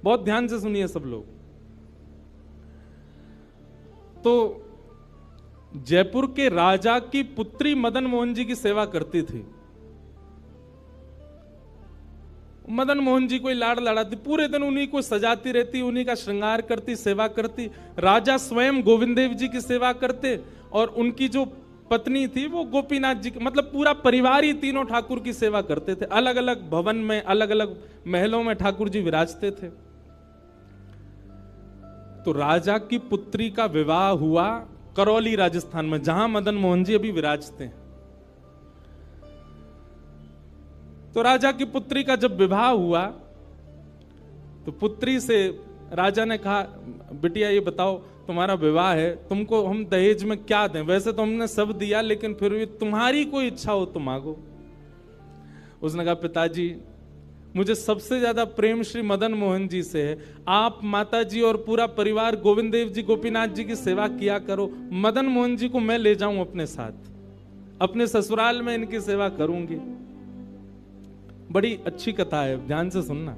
बहुत ध्यान से सुनिए सब लोग। तो जयपुर के राजा की पुत्री मदन मोहन जी की सेवा करती थी। मदन मोहन जी कोई लाड़ लड़ाती, पूरे दिन उन्हीं को सजाती रहती, उन्हीं का श्रृंगार करती, सेवा करती। राजा स्वयं गोविंद देव जी की सेवा करते और उनकी जो पत्नी थी वो गोपीनाथ जी की, मतलब पूरा परिवार ही तीनों ठाकुर की सेवा करते थे। अलग अलग भवन में, अलग अलग महलों में ठाकुर जी विराजते थे। तो राजा की पुत्री का विवाह हुआ करौली राजस्थान में, जहां मदन मोहन जी अभी विराजते हैं। तो राजा की पुत्री का जब विवाह हुआ तो पुत्री से राजा ने कहा, बिटिया ये बताओ तुम्हारा विवाह है, तुमको हम दहेज में क्या दें? वैसे तो हमने सब दिया, लेकिन फिर भी तुम्हारी कोई इच्छा हो तो मांगो। उसने कहा, पिताजी मुझे सबसे ज्यादा प्रेम श्री मदन मोहन जी से है। आप माता जी और पूरा परिवार गोविंद देव जी गोपीनाथ जी की सेवा किया करो। मदन मोहन जी को मैं ले जाऊं अपने साथ, अपने ससुराल में इनकी सेवा करूंगी। बड़ी अच्छी कथा है, ध्यान से सुनना।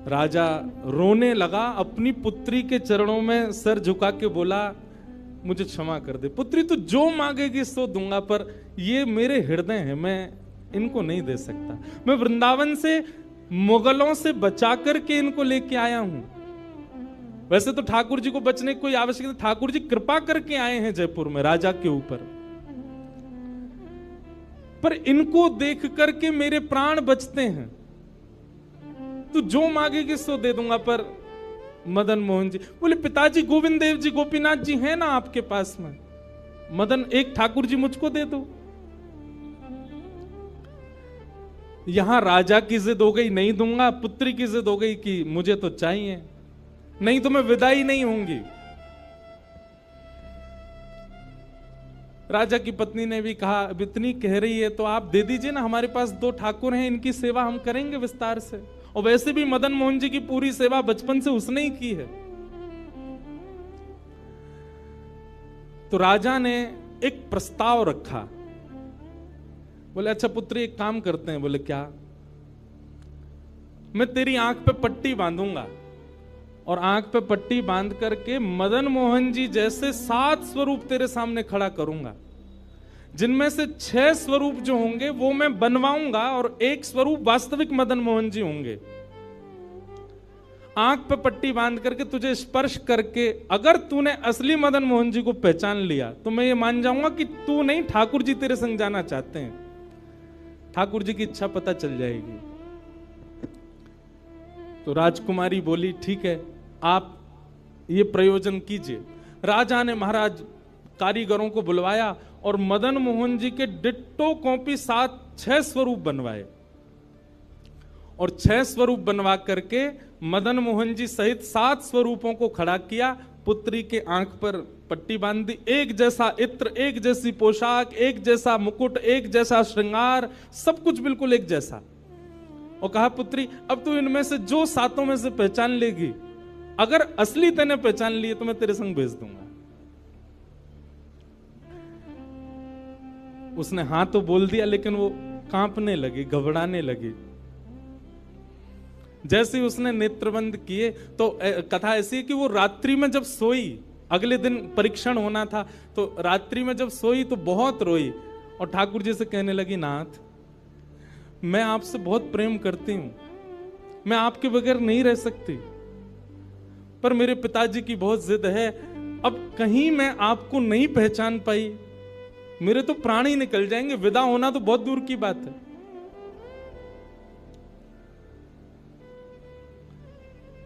राजा रोने लगा, अपनी पुत्री के चरणों में सर झुका के बोला, मुझे क्षमा कर दे पुत्री, तू जो मांगेगी सो दूंगा, पर ये मेरे हृदय है, मैं इनको नहीं दे सकता। मैं वृंदावन से मुगलों से बचा करके इनको लेके आया हूं। वैसे तो ठाकुर जी को बचने की कोई आवश्यकता नहीं, ठाकुर जी कृपा करके आए हैं जयपुर में राजा के ऊपर, पर इनको देख करके मेरे प्राण बचते हैं। तू जो मांगेगी सो दे दूंगा। पर मदन मोहन जी बोले, पिताजी गोविंद देव जी गोपीनाथ जी हैं ना आपके पास में, मदन एक ठाकुर जी मुझको दे दो। यहां राजा की जिद हो गई, नहीं दूंगा। पुत्री की जिद हो गई कि मुझे तो चाहिए, नहीं तो मैं विदाई नहीं होंगी। राजा की पत्नी ने भी कहा, अब इतनी कह रही है तो आप दे दीजिए ना, हमारे पास 2 ठाकुर हैं, इनकी सेवा हम करेंगे विस्तार से। और वैसे भी मदन मोहन जी की पूरी सेवा बचपन से उसने ही की है। तो राजा ने एक प्रस्ताव रखा। बोले, अच्छा पुत्री एक काम करते हैं। बोले, क्या? मैं तेरी आंख पे पट्टी बांधूंगा और आंख पे पट्टी बांध करके मदन मोहन जी जैसे 7 स्वरूप तेरे सामने खड़ा करूंगा, जिनमें से 6 स्वरूप जो होंगे वो मैं बनवाऊंगा और 1 स्वरूप वास्तविक मदन मोहन जी होंगे। आंख पे पट्टी बांध करके तुझे स्पर्श करके अगर तूने असली मदन मोहन जी को पहचान लिया तो मैं ये मान जाऊंगा कि तू नहीं, ठाकुर जी तेरे संग जाना चाहते हैं। ठाकुर जी की इच्छा पता चल जाएगी। तो राजकुमारी बोली, ठीक है, आप ये प्रयोजन कीजिए। राजा ने महाराज कारीगरों को बुलवाया और मदन मोहन जी के डिट्टो कॉपी 6 स्वरूप बनवाए और 6 स्वरूप बनवा करके मदन मोहन जी सहित 7 स्वरूपों को खड़ा किया। पुत्री के आंख पर पट्टी बांध दी, एक जैसा इत्र, एक जैसी पोशाक, एक जैसा मुकुट, एक जैसा श्रृंगार, सब कुछ बिल्कुल एक जैसा। और कहा, पुत्री अब तू इनमें से जो 7 में से पहचान लेगी, अगर असली तेने पहचान लिए तो मैं तेरे संग भेज दूंगा। उसने हाँ तो बोल दिया, लेकिन वो कांपने लगी, घबराने लगी। जैसे ही उसने नेत्रबंद किए तो कथा ऐसी है कि वो रात्रि में जब सोई, अगले दिन परीक्षण होना था, तो रात्रि में जब सोई तो बहुत रोई और ठाकुर जी से कहने लगी, नाथ मैं आपसे बहुत प्रेम करती हूं, मैं आपके बगैर नहीं रह सकती, पर मेरे पिताजी की बहुत जिद है। अब कहीं मैं आपको नहीं पहचान पाई, मेरे तो प्राण ही निकल जाएंगे, विदा होना तो बहुत दूर की बात है।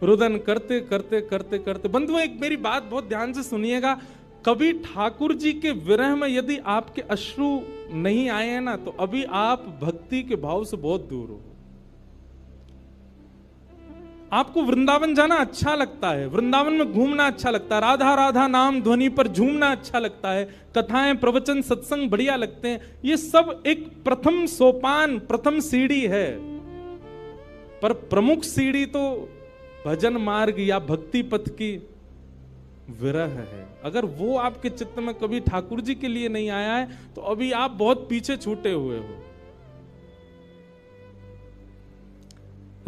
रुदन करते करते करते करते, बंधुओं एक मेरी बात बहुत ध्यान से सुनिएगा, कभी ठाकुर जी के विरह में यदि आपके अश्रु नहीं आए हैं ना, तो अभी आप भक्ति के भाव से बहुत दूर हो। आपको वृंदावन जाना अच्छा लगता है, वृंदावन में घूमना अच्छा लगता है, राधा राधा नाम ध्वनि पर झूमना अच्छा लगता है, कथाएं प्रवचन सत्संग बढ़िया लगते हैं, ये सब एक प्रथम सोपान, प्रथम सीढ़ी है। पर प्रमुख सीढ़ी तो भजन मार्ग या भक्ति पथ की विरह है। अगर वो आपके चित्त में कभी ठाकुर जी के लिए नहीं आया है तो अभी आप बहुत पीछे छूटे हुए हो।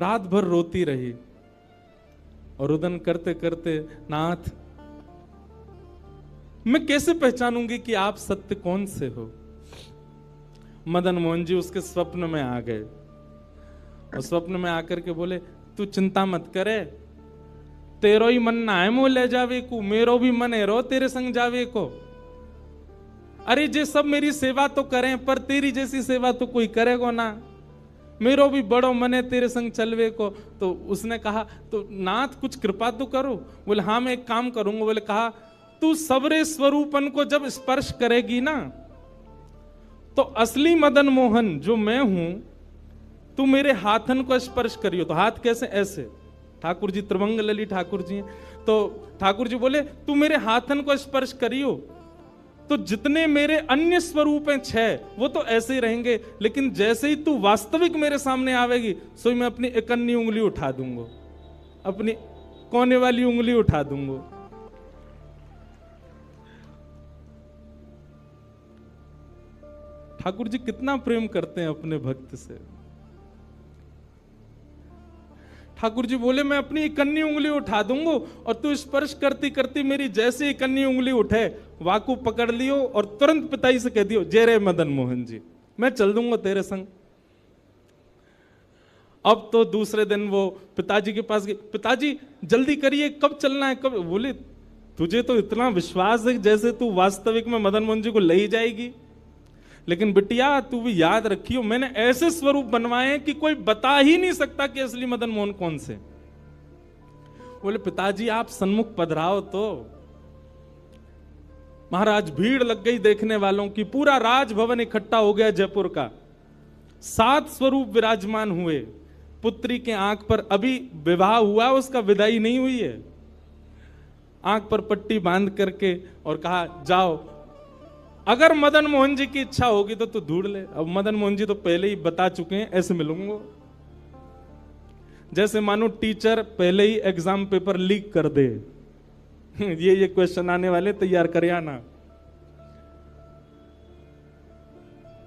रात भर रोती रही और रुदन करते करते, नाथ मैं कैसे पहचानूंगी कि आप सत्य कौन से हो। मदन मोहन जी उसके स्वप्न में आ गए और स्वप्न में आकर के बोले, तू चिंता मत करे, तेरो ही मन ना है मुंह ले जावे को, मेरो भी मन है रो तेरे संग जावे को। अरे जे सब मेरी सेवा तो करें, पर तेरी जैसी सेवा तो कोई करेगा ना, मेरो भी बड़ो मन है तेरे संग चलवे को। तो उसने कहा, तो नाथ कुछ कृपा तो करो। बोले हाँ मैं एक काम करूंगा। बोले कहा, तू सबरे स्वरूपन को जब स्पर्श करेगी ना, तो असली मदन मोहन जो मैं हूं, तू मेरे हाथन को स्पर्श करियो। तो हाथ कैसे? ऐसे। ठाकुर जी त्रिभंग लली ठाकुर जी, तो ठाकुर जी बोले तू मेरे हाथन को स्पर्श करियो, तो जितने मेरे अन्य स्वरूप हैं 6 वो तो ऐसे ही रहेंगे, लेकिन जैसे ही तू वास्तविक मेरे सामने आवेगी, सो मैं अपनी इकन्नी उंगली उठा दूंगा, अपनी कोने वाली उंगली उठा दूंगा। ठाकुर जी कितना प्रेम करते हैं अपने भक्त से। ठाकुर जी बोले मैं अपनी इकन्नी उंगली उठा दूंगा और तू स्पर्श करती करती मेरी जैसे इकन्नी उंगली उठे, वाकू पकड़ लियो और तुरंत पिताजी से कह दियो, जय रे मदन मोहन जी, मैं चल दूंगा तेरे संग। अब तो दूसरे दिन वो पिताजी के पास गए, पिताजी जल्दी करिए, कब चलना है, कब? बोले तुझे तो इतना विश्वास है जैसे तू वास्तविक में मदन मोहन जी को ले ही जाएगी, लेकिन बिटिया तू भी याद रखियो, मैंने ऐसे स्वरूप बनवाए हैं कि कोई बता ही नहीं सकता कि असली मदन मोहन कौन से। बोले पिताजी आप सन्मुख पधराओ। तो महाराज भीड़ लग गई देखने वालों की, पूरा राजभवन इकट्ठा हो गया जयपुर का। 7 स्वरूप विराजमान हुए। पुत्री के आंख पर अभी विवाह हुआ, उसका विदाई नहीं हुई है, आंख पर पट्टी बांध करके और कहा जाओ, अगर मदन मोहन जी की इच्छा होगी तो तू ढूंढ ले। अब मदन मोहन जी तो पहले ही बता चुके हैं, ऐसे मिलूंगा। जैसे मानो टीचर पहले ही एग्जाम पेपर लीक कर दे, ये क्वेश्चन आने वाले, तैयार कर आना।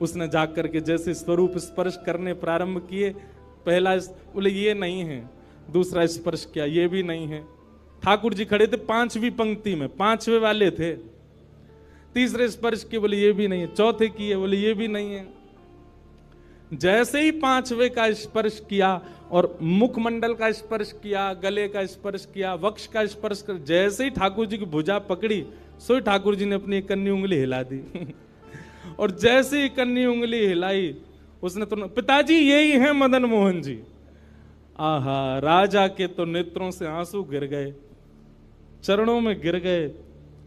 उसने जाकर के जैसे स्वरूप स्पर्श करने प्रारंभ किए, पहला बोले ये नहीं है, दूसरा स्पर्श किया, ये भी नहीं है। ठाकुर जी खड़े थे 5वीं पंक्ति में, 5वें वाले थे। तीसरे स्पर्श किए, बोले ये भी नहीं है। चौथे किए, बोले ये भी नहीं है। जैसे ही 5वें का स्पर्श किया और मुखमंडल का स्पर्श किया, गले का स्पर्श किया, वक्ष का स्पर्श कर, जैसे ही ठाकुर जी की भुजा पकड़ी, सो ठाकुर जी ने अपनी इकन्नी उंगली हिला दी। और जैसे ही इकन्नी उंगली हिलाई, उसने तो, पिताजी यही है मदन मोहन जी। आहा, राजा के तो नेत्रों से आंसू गिर गए, चरणों में गिर गए,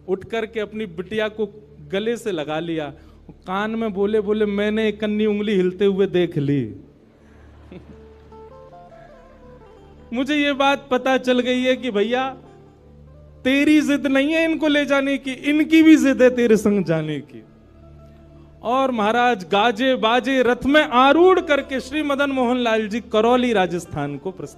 उठ करके अपनी बिटिया को गले से लगा लिया, कान में बोले बोले मैंने इकन्नी उंगली हिलते हुए देख ली। मुझे ये बात पता चल गई है कि भैया तेरी जिद नहीं है इनको ले जाने की, इनकी भी जिद है तेरे संग जाने की। और महाराज गाजे बाजे रथ में आरूढ़ करके श्री मदन मोहन लाल जी करौली राजस्थान को प्रस्थान